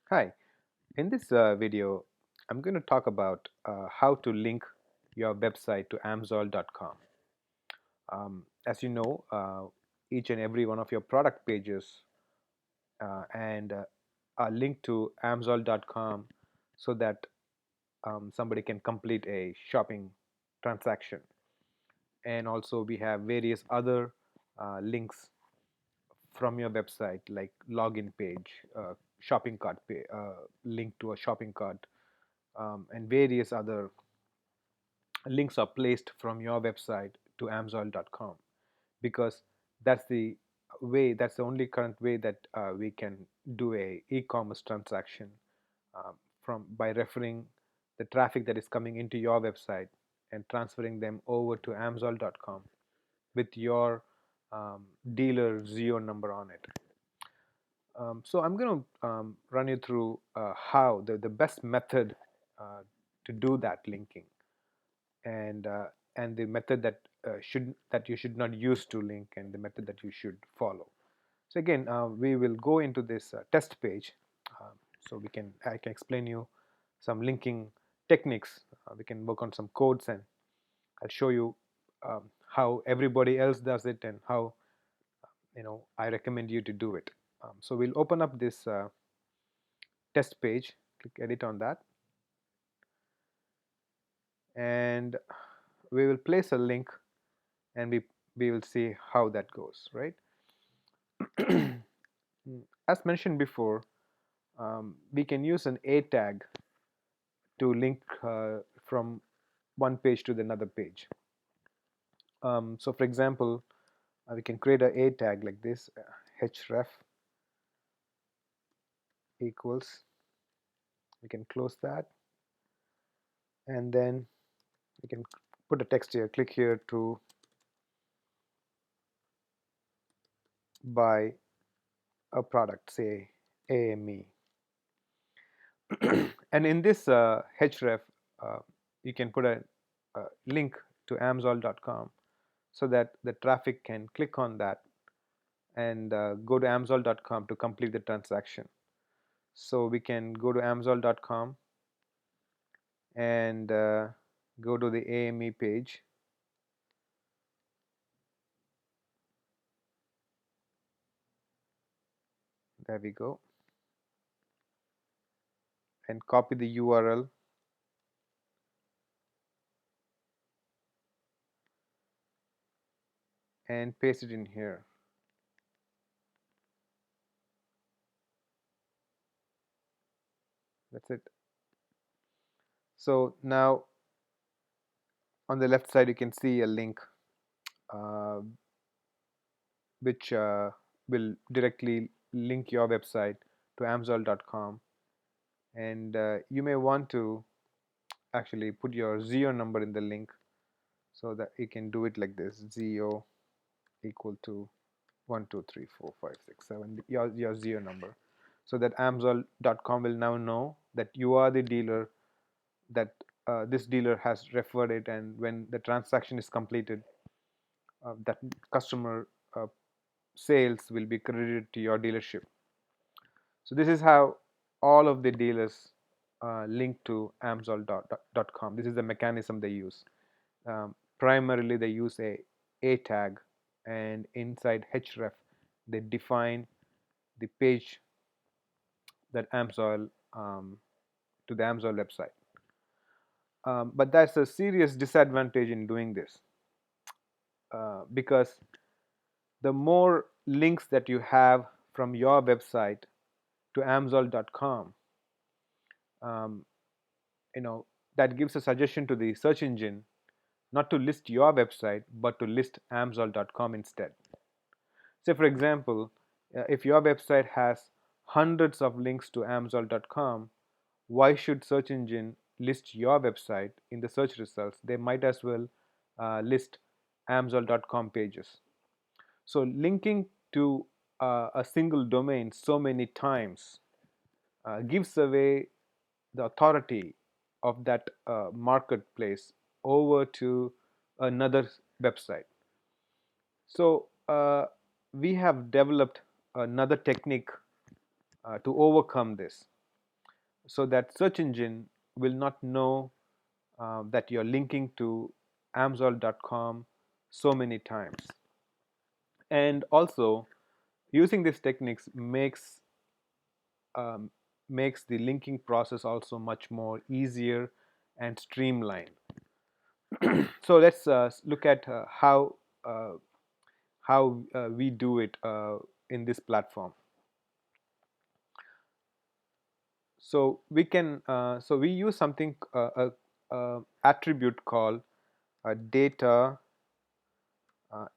Hi, in this video, I'm going to talk about how to link your website to Amsoil.com. As you know, each and every one of your product pages and are linked to Amsoil.com so that somebody can complete a shopping transaction. And also, we have various other links from your website, like login page, shopping cart, link to a shopping cart, and various other links are placed from your website to amsoil.com because that's the only current way that we can do a e-commerce transaction from by referring the traffic that is coming into your website and transferring them over to amsoil.com with your dealer zero number on it. So I'm going to run you through how the best method to do that linking and uh, and the method that you should not use to link and the method that you should follow. So again, we will go into this test page, so I can explain you some linking techniques. We can work on some codes, and I'll show you how everybody else does it and how I recommend you to do it. So we'll open up this test page, click edit on that, and we will place a link, and we will see how that goes, right? As mentioned before, we can use an A tag to link from one page to the another page. So for example, we can create a A tag like this, href equals, we can close that, and then we can put a text here, click here to buy a product, say AME. And in this href, you can put a link to amsoil.com so that the traffic can click on that and go to amsoil.com to complete the transaction. So we can go to amsoil.com and go to the AME page. There we go. And copy the URL and paste it in here. That's it. So now on the left side you can see a link uh, which will directly link your website to amsoil.com, and you may want to actually put your zero number in the link so that you can do it like this: zero equal to 1 2 3 4 5 6 7, your zero number, so that amsoil.com will now know that you are the dealer, that this dealer has referred it, and when the transaction is completed, that customer sales will be credited to your dealership. So this is how all of the dealers link to amsoil.com. This is the mechanism they use. Primarily, they use a tag, and inside href, they define the page that Amsoil to the Amsoil website. But that's a serious disadvantage in doing this because the more links that you have from your website to amsoil.com, um, you know that gives a suggestion to the search engine not to list your website but to list amsoil.com instead. Say for example, if your website has hundreds of links to amsoil.com, why should search engine list your website in the search results? They might as well list amsoil.com pages. So linking to a single domain so many times gives away the authority of that marketplace over to another website. So we have developed another technique to overcome this. so that search engine will not know that you're linking to Amsoil.com so many times. And also, using these techniques um, makes the linking process also much more easier and streamlined. So let's look at uh, we do it in this platform. So we use something a attribute called data ah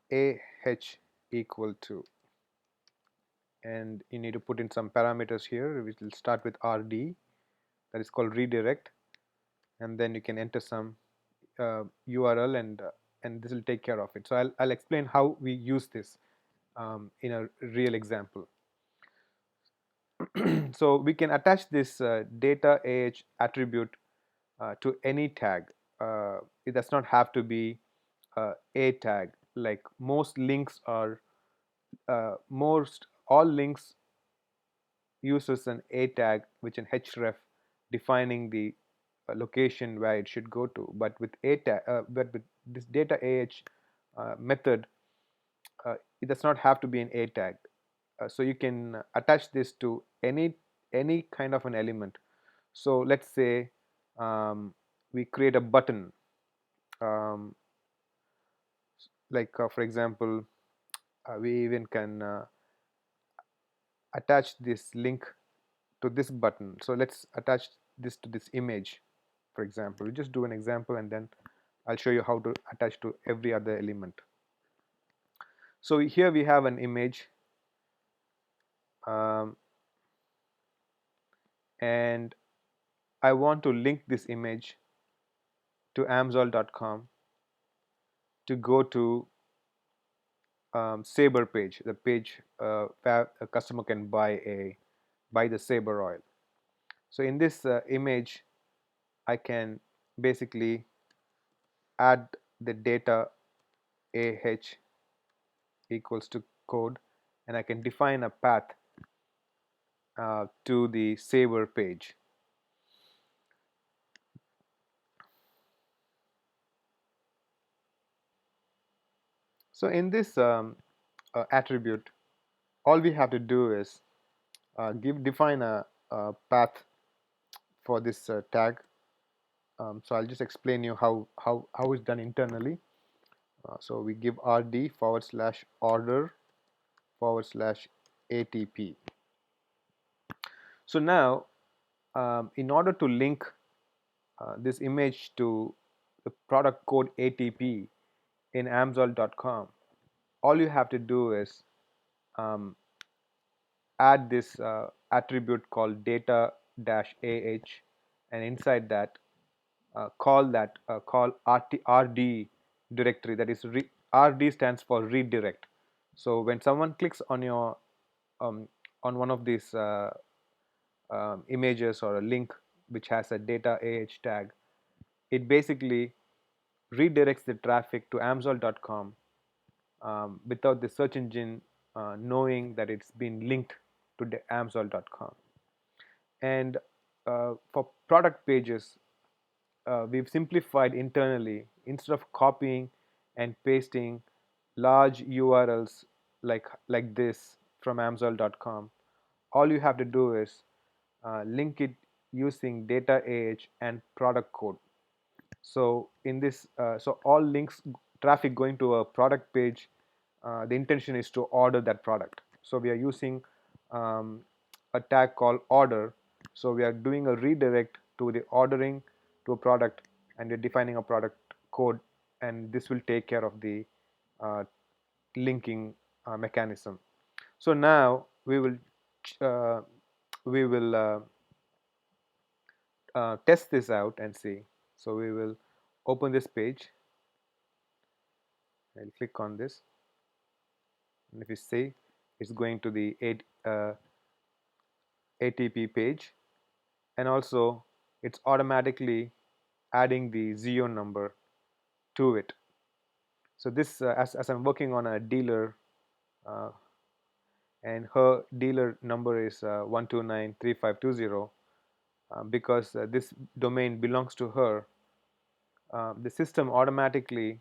equal to, and you need to put in some parameters here. We will start with rd, that is called redirect, and then you can enter some URL, and this will take care of it. So I'll explain how we use this in a real example. So we can attach this data attribute to any tag. It does not have to be a tag. Like most links are, most all links uses an a tag, which an href defining the location where it should go to. But with this data method, it does not have to be an a tag. So you can attach this to any kind of an element. So let's say we create a button, um, like for example, we even can attach this link to this button. So let's attach this to this image, for example. We just do an example, and then I'll show you how to attach to every other element. So here we have an image, um, and I want to link this image to Amsoil.com to go to Sabre page, the page where a customer can buy the Sabre oil. So in this image, I can basically add the data ah equals to code, and I can define a path to the Sabre page. So in this attribute, all we have to do is define a path for this tag. So I'll just explain you how it's done internally. So we give rd / order / atp. So now, in order to link this image to the product code ATP in Amsoil.com, all you have to do is um, add this attribute called data dash ah, and inside that call RD directory, that is RD stands for redirect. So when someone clicks on your um, on one of these images or a link which has a data ah tag, it basically redirects the traffic to Amsoil.com without the search engine knowing that it's been linked to the Amsoil.com. And for product pages, we've simplified internally. Instead of copying and pasting large URLs like this from Amsoil.com, all you have to do is link it using data ah and product code. So in this, so all links traffic going to a product page, the intention is to order that product. So we are using a tag called order. So we are doing a redirect to the ordering to a product, and we're defining a product code, and this will take care of the uh, linking mechanism. So now uh, we will test this out and see. So we will open this page. I'll click on this, and if you see, it's going to the ATP page, and also it's automatically adding the ZO number to it. So this, as I'm working on a dealer, uh, and her dealer number is 1293520, because this domain belongs to her, the system automatically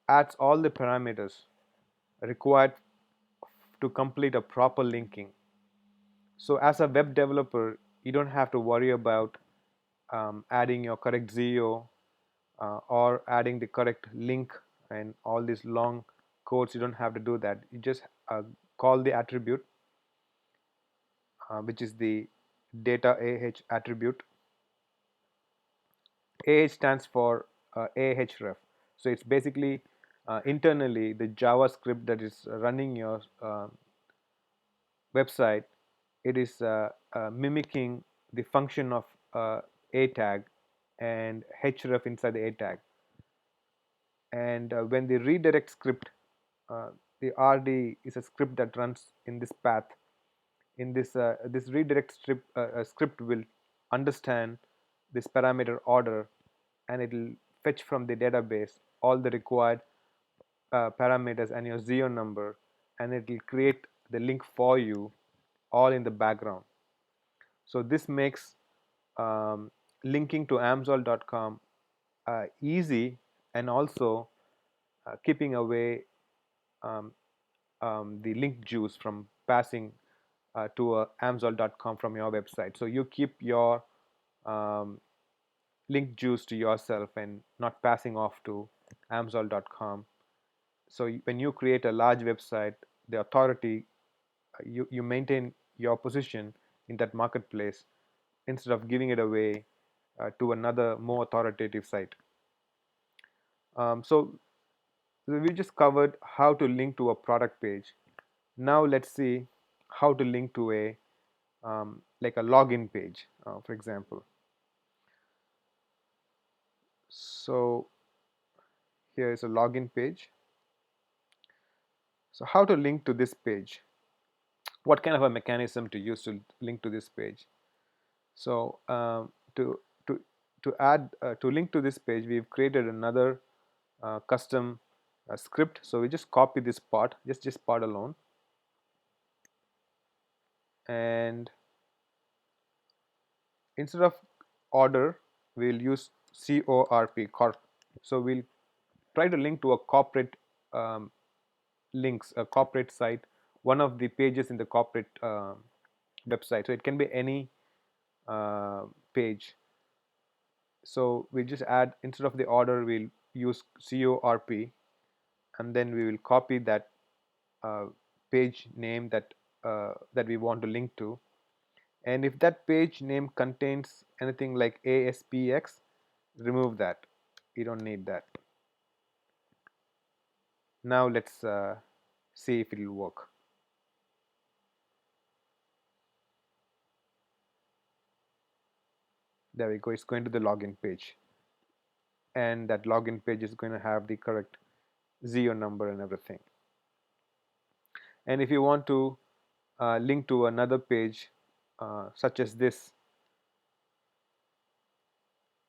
adds all the parameters required to complete a proper linking. So as a web developer, you don't have to worry about adding your correct ZIO or adding the correct link and all these long codes. You don't have to do that. You just call the attribute, which is the data AH attribute. AH stands for ahref. So it's basically internally the JavaScript that is running your website. It is mimicking the function of a tag and href inside the a tag. And when the redirect script, uh, the RD is a script that runs in this path. In this redirect script will understand this parameter order, and it will fetch from the database all the required parameters and your ZIO number, and it will create the link for you all in the background. So this makes linking to Amsoil.com easy, and also keeping away um, the link juice from passing to Amsoil.com from your website. So you keep your um, link juice to yourself and not passing off to Amsoil.com. So when you create a large website, the authority, you maintain your position in that marketplace instead of giving it away to another more authoritative site. So we just covered how to link to a product page. Now let's see how to link to a like a login page, for example. So here is a login page. So how to link to this page? What kind of a mechanism to use to link to this page? So to to to add to link to this page, we've created another custom script. So we just copy this part, just this part alone, and instead of order, we'll use corp. So we'll try to link to a corporate um, links, a corporate site, one of the pages in the corporate website. So it can be any page. So we just add, instead of the order, we'll use corp, and then we will copy that uh, page name that we want to link to. And if that page name contains anything like ASPX, remove that. You don't need that. Now let's see if it will work. There we go. It's going to the login page, and that login page is going to have the correct ZIO number and everything. And if you want to link to another page such as this,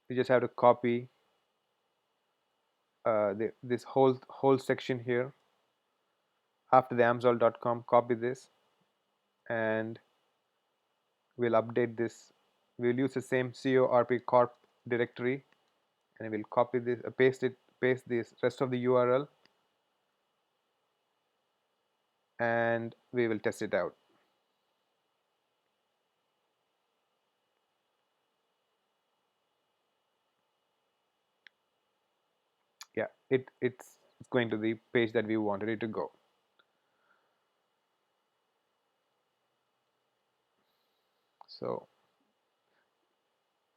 you just have to copy this whole section here. After the Amsoil.com, copy this, and we'll update this. We'll use the same corp directory, and we'll copy this, paste this rest of the URL, and we will test it out. Yeah, it's going to the page that we wanted it to go. So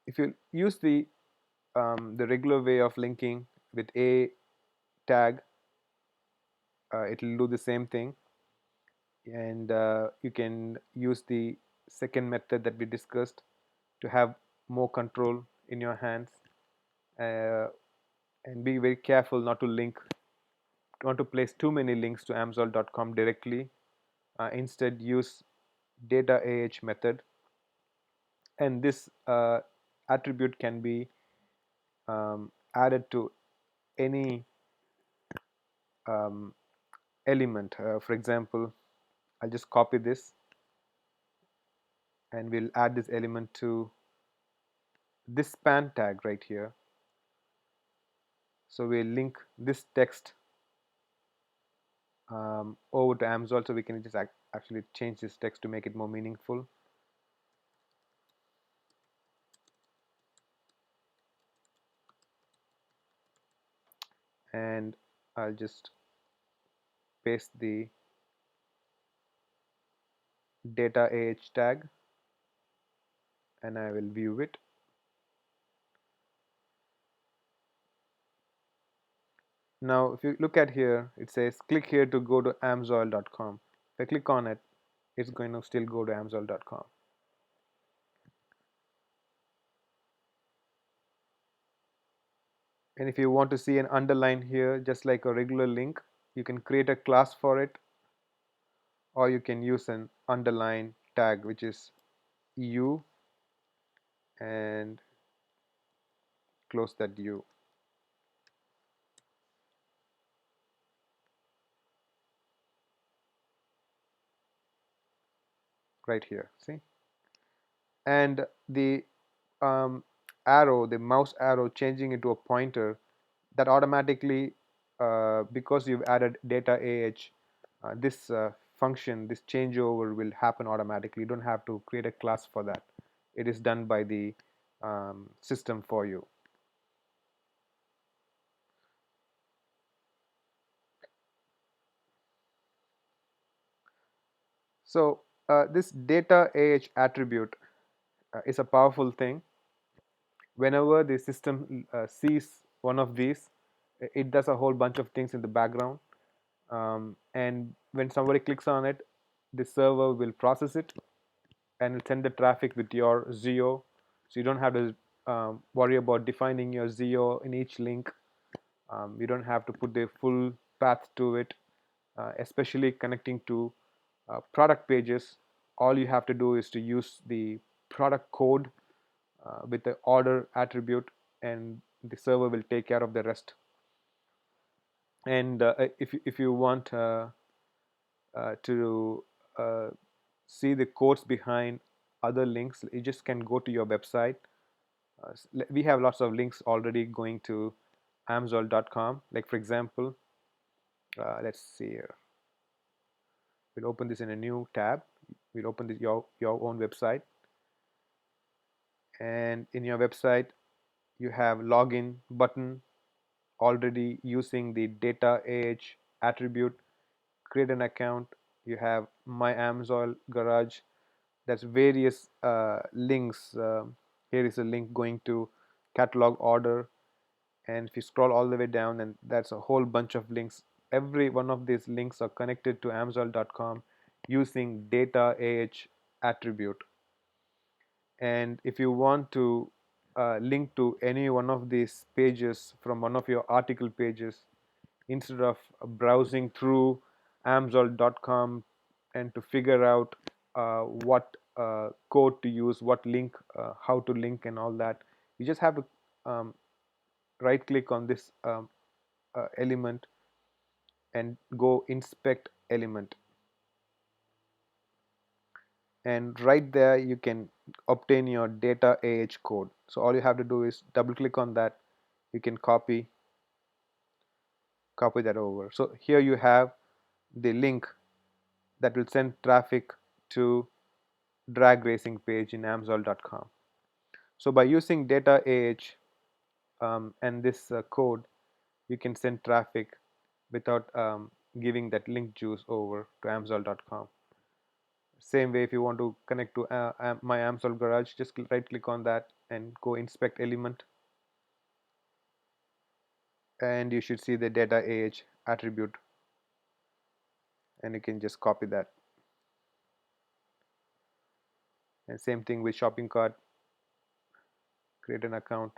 if you use the regular way of linking with a tag, it will do the same thing, and you can use the second method that we discussed to have more control in your hands, uh, and be very careful not to not to place too many links to Amsoil.com directly. Instead, use data AH method, and this attribute can be added to any um, element. For example, I'll just copy this, and we'll add this element to this span tag right here. So we'll link this text over to Amsoil, so we can just actually change this text to make it more meaningful. And I'll just paste the data AH tag and I will view it. Now if you look at here, it says click here to go to amsoil.com. If I click on it, it's going to still go to amsoil.com. And if you want to see an underline here, just like a regular link, you can create a class for it, or you can use an underline tag, which is U, and close that U. Right here, see? And the arrow, the mouse arrow changing into a pointer, that automatically, because you've added data AH, this function, this changeover will happen automatically. You don't have to create a class for that. It is done by the system for you. So this data AH attribute is a powerful thing. Whenever the system sees one of these, it does a whole bunch of things in the background. And when somebody clicks on it, the server will process it and will send the traffic with your ZIO. So you don't have to worry about defining your ZIO in each link. You don't have to put the full path to it, especially connecting to product pages. All you have to do is to use the product code with the order attribute, and the server will take care of the rest. And if you want to see the codes behind other links, you just can go to your website. We have lots of links already going to amsoil.com. Like for example, let's see here. We'll open this in a new tab. We'll open this your own website, and in your website you have login button already using the data AH attribute. Create an account. You have my Amsoil garage. That's various links. Here is a link going to catalog order, and if you scroll all the way down, and that's a whole bunch of links. Every one of these links are connected to amsoil.com using data AH attribute. And if you want to link to any one of these pages from one of your article pages, instead of browsing through amsoil.com and to figure out what code to use, what link, how to link and all that, you just have to right click on this element and go inspect element, and right there you can obtain your data AH code. So all you have to do is double click on that. You can copy that over. So here you have the link that will send traffic to drag racing page in amsoil.com. So by using data AH and this code, you can send traffic without giving that link juice over to amsoil.com. Same way, if you want to connect to my Amsoil garage, just right click on that and go inspect element, and you should see the data AH attribute, and you can just copy that. And same thing with shopping cart. Create an account,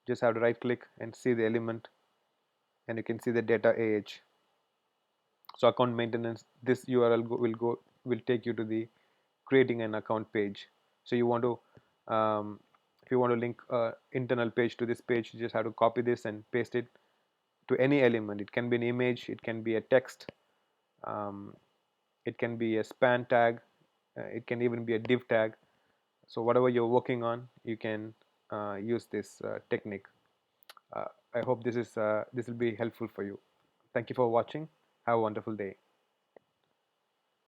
just have to right click and see the element, and you can see the data AH. So account maintenance, this URL will take you to the creating an account page. So you want to if you want to link internal page to this page, you just have to copy this and paste it to any element. It can be an image, it can be a text, um, it can be a span tag, it can even be a div tag. So whatever you're working on, you can use this technique. I hope this will be helpful for you. Thank you for watching. Have a wonderful day.